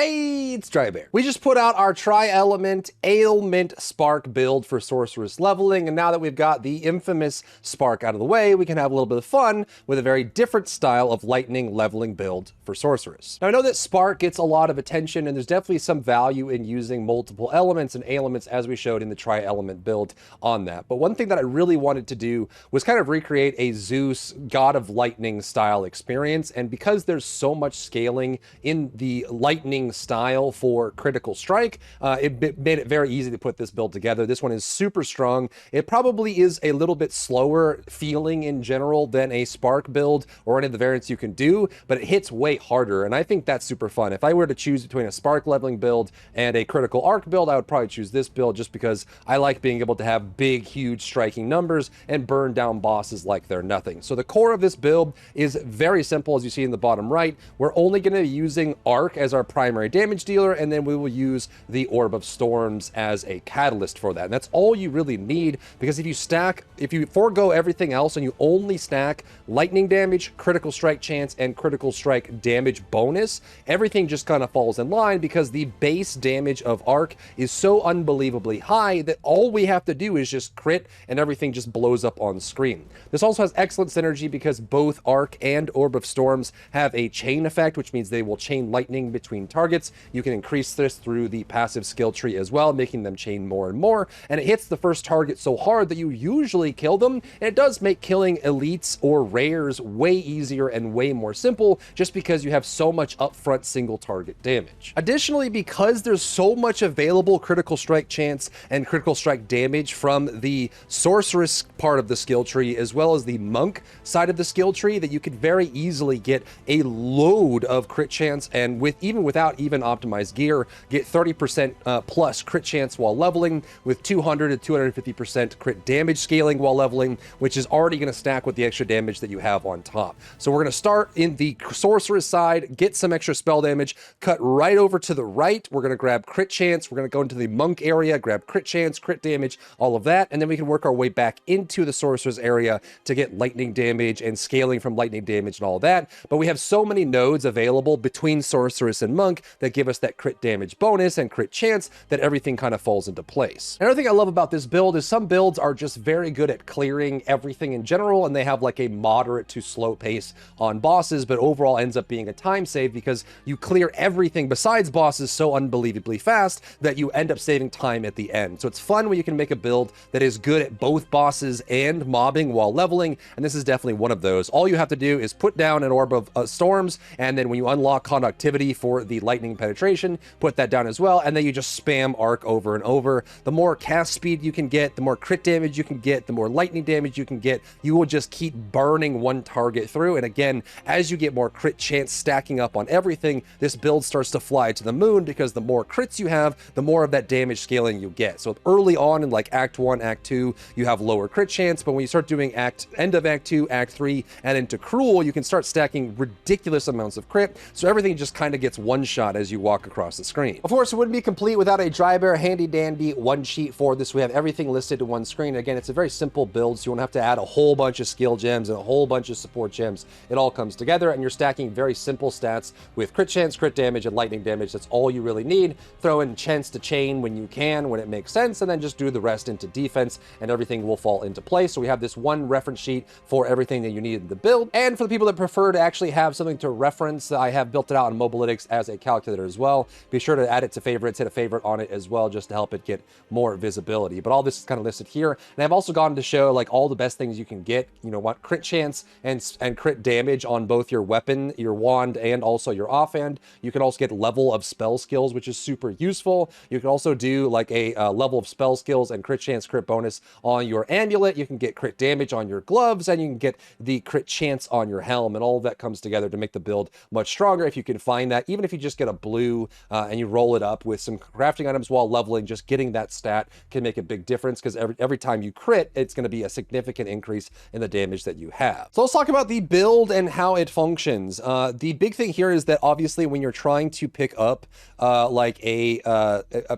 Hey, it's Drybear. We just put out our tri-element ailment spark build for Sorceress leveling, and now that we've got the infamous spark out of the way, we can have a little bit of fun with a very different style of lightning leveling build for Sorceress. Now I know that spark gets a lot of attention, and there's definitely some value in using multiple elements and ailments as we showed in the tri-element build on that. But one thing that I really wanted to do was kind of recreate a Zeus God of Lightning style experience, and because there's so much scaling in the lightning style for critical strike, it made it very easy to put this build together. This one is super strong. It probably is a little bit slower feeling in general than a spark build or any of the variants you can do, but it hits way harder, and I think that's super fun. If I were to choose between a spark leveling build and a critical arc build, I would probably choose this build just because I like being able to have big, huge striking numbers and burn down bosses like they're nothing. So the core of this build is very simple, as you see in the bottom right. We're only going to be using arc as our primary damage dealer, and then we will use the Orb of Storms as a catalyst for that. And that's all you really need, because if you forego everything else and you only stack lightning damage, critical strike chance, and critical strike damage bonus, everything just kind of falls in line, because the base damage of arc is so unbelievably high that all we have to do is just crit and everything just blows up on screen. This also has excellent synergy because both arc and Orb of Storms have a chain effect, which means they will chain lightning between targets. You can increase this through the passive skill tree as well, making them chain more and more, and it hits the first target so hard that you usually kill them, and it does make killing elites or rares way easier and way more simple, just because you have so much upfront single target damage. Additionally, because there's so much available critical strike chance and critical strike damage from the Sorceress part of the skill tree as well as the Monk side of the skill tree, that you could very easily get a load of crit chance, and even without even optimized gear, get 30% plus crit chance while leveling, with 200 to 250% crit damage scaling while leveling, which is already going to stack with the extra damage that you have on top. So we're going to start in the Sorceress side, get some extra spell damage, cut right over to the right. We're going to grab crit chance. We're going to go into the Monk area, grab crit chance, crit damage, all of that, and then we can work our way back into the Sorceress area to get lightning damage and scaling from lightning damage and all that. But we have so many nodes available between Sorceress and Monk that give us that crit damage bonus and crit chance that everything kind of falls into place. Another thing I love about this build is some builds are just very good at clearing everything in general, and they have like a moderate to slow pace on bosses, but overall ends up being a time save because you clear everything besides bosses so unbelievably fast that you end up saving time at the end. So it's fun when you can make a build that is good at both bosses and mobbing while leveling, and this is definitely one of those. All you have to do is put down an Orb of Storms, and then when you unlock conductivity for the lightning penetration, put that down as well, and then you just spam arc over and over. The more cast speed you can get, the more crit damage you can get, the more lightning damage you can get, you will just keep burning one target through. And again, as you get more crit chance stacking up on everything, this build starts to fly to the moon, because the more crits you have, the more of that damage scaling you get. So early on in like Act 1, Act 2, you have lower crit chance, but when you start doing end of Act 2, Act 3, and into Cruel, you can start stacking ridiculous amounts of crit, so everything just kind of gets one shot as you walk across the screen. Of course, it wouldn't be complete without a Drybear handy dandy one sheet for this. We have everything listed to one screen. Again, it's a very simple build, so you won't have to add a whole bunch of skill gems and a whole bunch of support gems. It all comes together, and you're stacking very simple stats with crit chance, crit damage, and lightning damage. That's all you really need. Throw in chance to chain when you can, when it makes sense, and then just do the rest into defense, and everything will fall into place. So we have this one reference sheet for everything that you need in the build. And for the people that prefer to actually have something to reference, I have built it out in Mobalytics as a calculator as well. Be sure to add it to favorites, hit a favorite on it as well, just to help it get more visibility. But all this is kind of listed here. And I've also gone to show like all the best things you can get, you know what, crit chance and crit damage on both your weapon, your wand, and also your offhand. You can also get level of spell skills, which is super useful. You can also do like a level of spell skills and crit chance, crit bonus on your amulet. You can get crit damage on your gloves, and you can get the crit chance on your helm, and all of that comes together to make the build much stronger if you can find that. Even if you just get a blue and you roll it up with some crafting items while leveling, just getting that stat can make a big difference, because every time you crit, it's going to be a significant increase in the damage that you have. So let's talk about the build and how it functions. The big thing here is that obviously when you're trying to pick up like a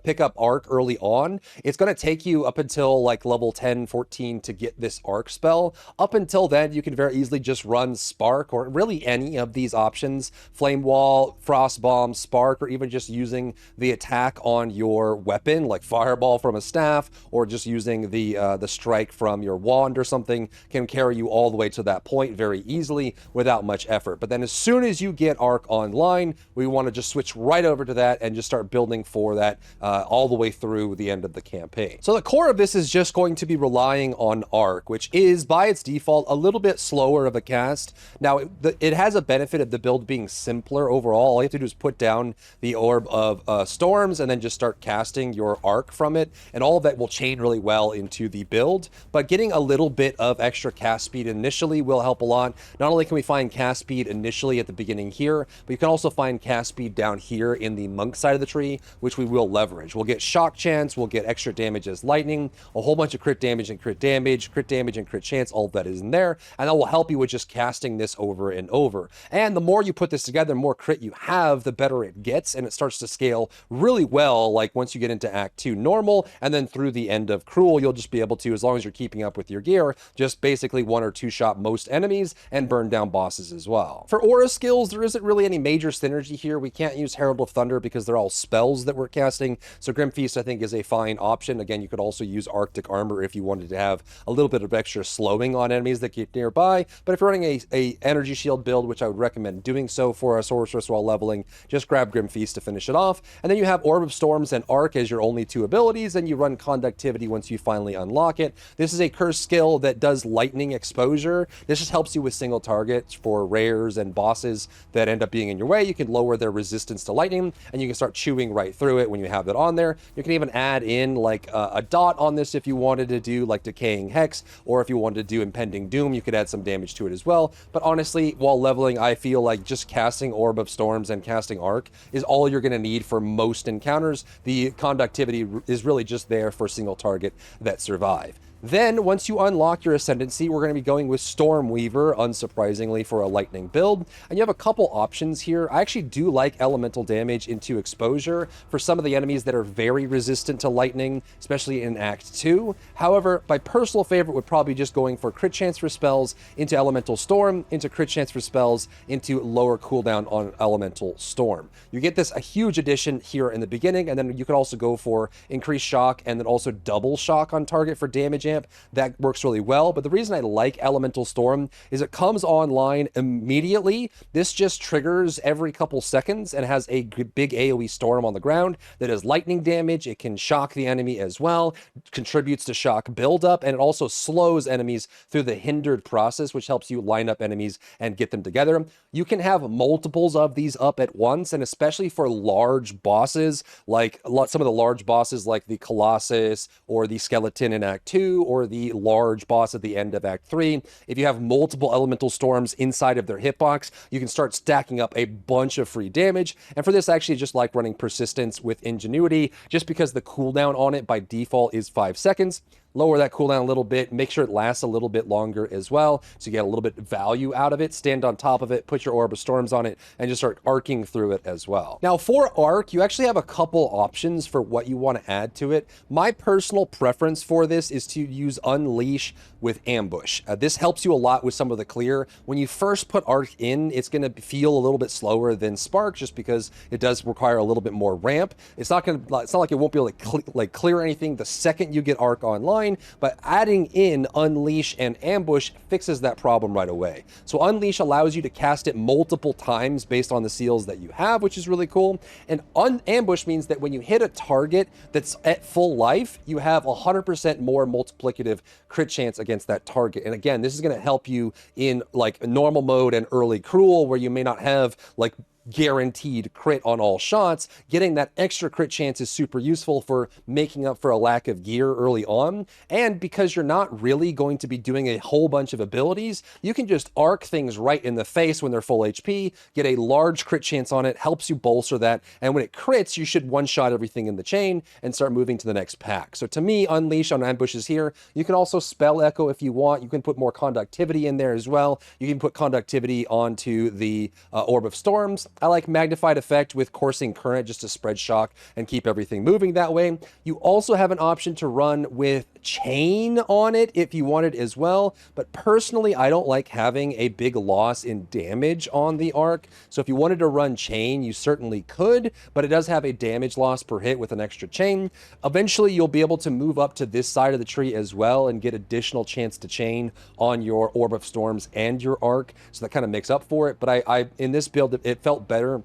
pickup arc early on, it's going to take you up until like level 10, 14 to get this arc spell. Up until then, you can very easily just run Spark or really any of these options, Flame Wall, Frost Bomb, from spark, or even just using the attack on your weapon, like fireball from a staff, or just using the strike from your wand or something, can carry you all the way to that point very easily without much effort. But then as soon as you get arc online, we want to just switch right over to that and just start building for that all the way through the end of the campaign. So the core of this is just going to be relying on arc, which is by its default a little bit slower of a cast. Now it has a benefit of the build being simpler overall. All you have to do is put down the orb of storms and then just start casting your arc from it, and all of that will chain really well into the build. But getting a little bit of extra cast speed initially will help a lot. Not only can we find cast speed initially at the beginning here, but you can also find cast speed down here in the monk side of the tree, which we will leverage. We'll get shock chance, we'll get extra damage as lightning, a whole bunch of crit damage and crit damage, and crit chance, all of that is in there, and that will help you with just casting this over and over. And the more you put this together, the more crit you have, the better it gets, and it starts to scale really well. Like once you get into Act 2 normal, and then through the end of Cruel, you'll just be able to, as long as you're keeping up with your gear, just basically 1 or 2 shot most enemies and burn down bosses as well. For aura skills, there isn't really any major synergy here. We can't use Herald of Thunder because they're all spells that we're casting, so Grim Feast I think is a fine option. Again, you could also use Arctic Armor if you wanted to have a little bit of extra slowing on enemies that get nearby, but if you're running a energy shield build, which I would recommend doing so for a Sorceress while leveling, just grab Grim Feast to finish it off. And then you have Orb of Storms and Arc as your only 2 abilities, and you run Conductivity once you finally unlock it. This is a curse skill that does lightning exposure. This just helps you with single targets for rares and bosses that end up being in your way. You can lower their resistance to lightning, and you can start chewing right through it when you have that on there. You can even add in like a dot on this if you wanted to do like Decaying Hex, or if you wanted to do Impending Doom, you could add some damage to it as well. But honestly, while leveling, I feel like just casting Orb of Storms and casting Arc is all you're going to need for most encounters. The Conductivity is really just there for single target that survive. Then, once you unlock your Ascendancy, we're going to be going with Stormweaver, unsurprisingly, for a lightning build. And you have a couple options here. I actually do like elemental damage into exposure for some of the enemies that are very resistant to lightning, especially in Act 2. However, my personal favorite would probably be just going for crit chance for spells into Elemental Storm, into crit chance for spells, into lower cooldown on Elemental Storm. You get this a huge addition here in the beginning, and then you can also go for increased shock and then also double shock on target for damage. That works really well, but the reason I like Elemental Storm is it comes online immediately. This just triggers every couple seconds and has a big AoE storm on the ground that has lightning damage. It can shock the enemy as well, contributes to shock buildup, and it also slows enemies through the hindered process, which helps you line up enemies and get them together. You can have multiples of these up at once, and especially for large bosses, like some of the large bosses like the Colossus or the Skeleton in Act 2, or the large boss at the end of Act 3. If you have multiple elemental storms inside of their hitbox, you can start stacking up a bunch of free damage. And for this, I actually just like running Persistence with Ingenuity, just because the cooldown on it by default is 5 seconds. Lower that cooldown a little bit, make sure it lasts a little bit longer as well, so you get a little bit of value out of it. Stand on top of it, put your Orb of Storms on it, and just start arcing through it as well. Now for Arc, you actually have a couple options for what you want to add to it. My personal preference for this is to use Unleash with Ambush. This helps you a lot with some of the clear. When you first put Arc in, it's going to feel a little bit slower than Spark, just because it does require a little bit more ramp. It's not like it won't be able to clear anything the second you get Arc online, but adding in Unleash and Ambush fixes that problem right away. So Unleash allows you to cast it multiple times based on the seals that you have, which is really cool. And Ambush means that when you hit a target that's at full life, you have 100% more multiplicative crit chance against that target. And again, this is going to help you in like normal mode and early Cruel, where you may not have like guaranteed crit on all shots. Getting that extra crit chance is super useful for making up for a lack of gear early on. And because you're not really going to be doing a whole bunch of abilities, you can just arc things right in the face when they're full HP, get a large crit chance on it, helps you bolster that, and when it crits, you should one-shot everything in the chain and start moving to the next pack. So to me, Unleash on Ambushes here. You can also Spell Echo if you want. You can put more Conductivity in there as well. You can put Conductivity onto the Orb of Storms. I like Magnified Effect with Coursing Current just to spread shock and keep everything moving that way. You also have an option to run with chain on it if you wanted as well, but personally, I don't like having a big loss in damage on the arc. So if you wanted to run chain, you certainly could, but it does have a damage loss per hit with an extra chain. Eventually, you'll be able to move up to this side of the tree as well and get additional chance to chain on your Orb of Storms and your arc. So that kind of makes up for it. But I in this build, it felt better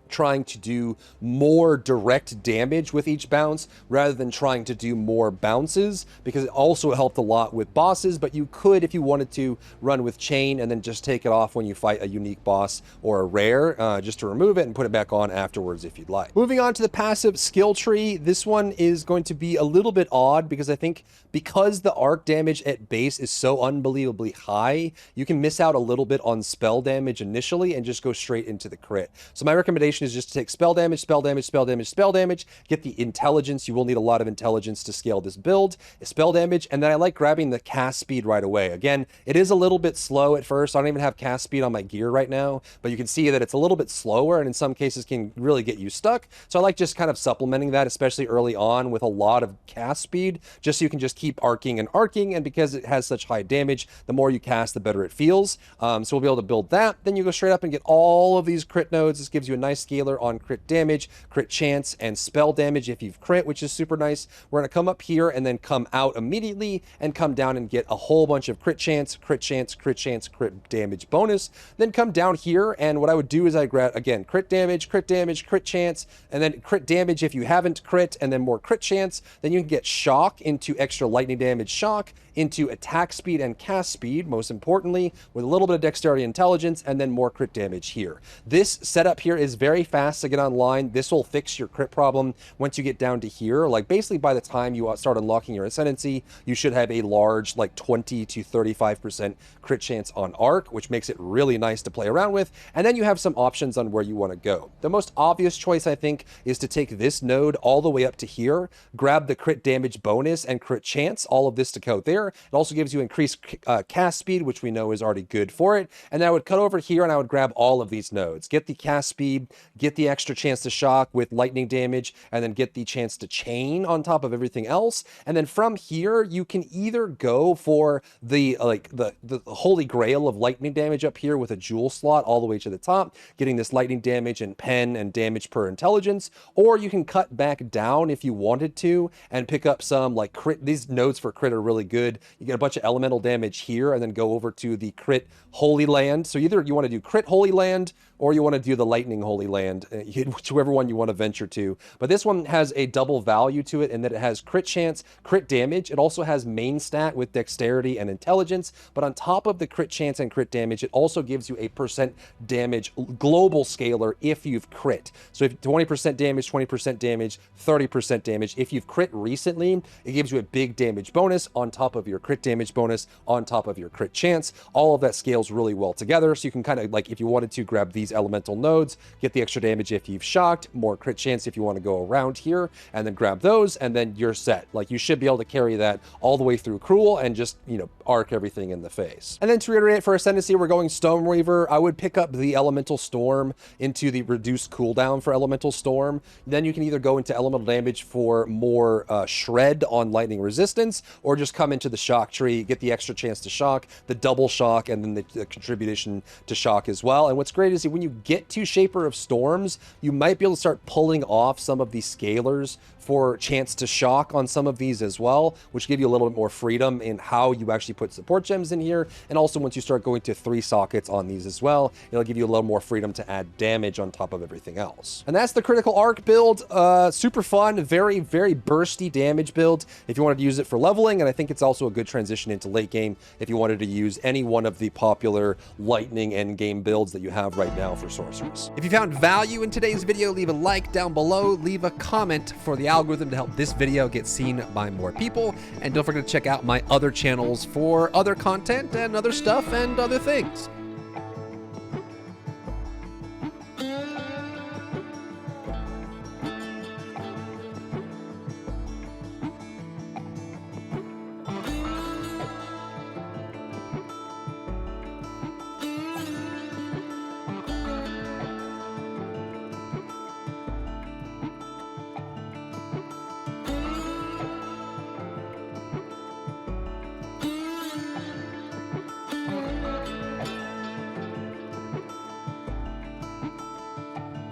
trying to do more direct damage with each bounce rather than trying to do more bounces, because it also helped a lot with bosses. But you could, if you wanted to, run with chain and then just take it off when you fight a unique boss or a rare, just to remove it and put it back on afterwards if you'd like. Moving on to the passive skill tree, this one is going to be a little bit odd because I think because the arc damage at base is so unbelievably high, you can miss out a little bit on spell damage initially and just go straight into the crit. So my recommendation is just to take spell damage, spell damage, spell damage, spell damage, get the intelligence. You will need a lot of intelligence to scale this build, spell damage, and then I like grabbing the cast speed right away. Again, it is a little bit slow at first. I don't even have cast speed on my gear right now, but you can see that it's a little bit slower and in some cases can really get you stuck. So I like just kind of supplementing that, especially early on, with a lot of cast speed, just so you can just keep arcing and arcing, and because it has such high damage, the more you cast, the better it feels. So we'll be able to build that. Then you go straight up and get all of these crit nodes. This gives you a nice scaler on crit damage, crit chance, and spell damage if you've crit, which is super nice. We're going to come up here and then come out immediately and come down and get a whole bunch of crit chance, crit chance, crit chance, crit damage bonus. Then come down here, and what I would do is I grab, again, crit damage, crit chance, and then crit damage if you haven't crit, and then more crit chance. Then you can get shock into extra lightning damage shock, into attack speed and cast speed, most importantly, with a little bit of dexterity intelligence, and then more crit damage here. This setup here is very fast to get online. This will fix your crit problem once you get down to here. Like basically by the time you start unlocking your Ascendancy, you should have a large like 20 to 35% crit chance on arc, which makes it really nice to play around with. And then you have some options on where you want to go. The most obvious choice, I think, is to take this node all the way up to here, grab the crit damage bonus and crit chance, all of this to go there. It also gives you increased cast speed, which we know is already good for it. And then I would cut over here and I would grab all of these nodes, get the cast speed, get the extra chance to shock with lightning damage, and then get the chance to chain on top of everything else. And then from here, you can either go for the holy grail of lightning damage up here with a jewel slot all the way to the top, getting this lightning damage and pen and damage per intelligence, or you can cut back down if you wanted to and pick up some like crit. These nodes for crit are really good. You get a bunch of elemental damage here and then go over to the crit Holy Land. So either you want to do crit Holy Land or you want to do the lightning Holy Land, whichever one you want to venture to. But this one has a double value to it in that it has crit chance, crit damage. It also has main stat with dexterity and intelligence. But on top of the crit chance and crit damage, it also gives you a % damage global scaler if you've crit. So if 20% damage, 20% damage, 30% damage. If you've crit recently, it gives you a big damage bonus on top of your crit damage bonus, on top of your crit chance. All of that scales really well together. So you can kind of like, if you wanted to, grab these elemental nodes, get the extra damage if you've shocked, more crit chance if you want to go around here, and then grab those, and then you're set. Like you should be able to carry that all the way through Cruel and just, you know, arc everything in the face. And then to reiterate, for Ascendancy, we're going Stone Reaver. I would pick up the Elemental Storm into the reduced cooldown for Elemental Storm. Then you can either go into elemental damage for more shred on lightning resistance, or just come into the shock tree, get the extra chance to shock, the double shock, and then the contribution to shock as well. And what's great is when you get to Shaper of Storms, you might be able to start pulling off some of these scalers for chance to shock on some of these as well, which give you a little bit more freedom in how you actually put support gems in here. And also once you start going to 3 sockets on these as well, it'll give you a little more freedom to add damage on top of everything else. And that's the critical arc build. Super fun, very, very bursty damage build if you wanted to use it for leveling. And I think it's also a good transition into late game if you wanted to use any one of the popular lightning end game builds that you have right now for Sorceress. If you found value in today's video, leave a like down below, leave a comment for the algorithm to help this video get seen by more people, and don't forget to check out my other channels for other content and other stuff and other things.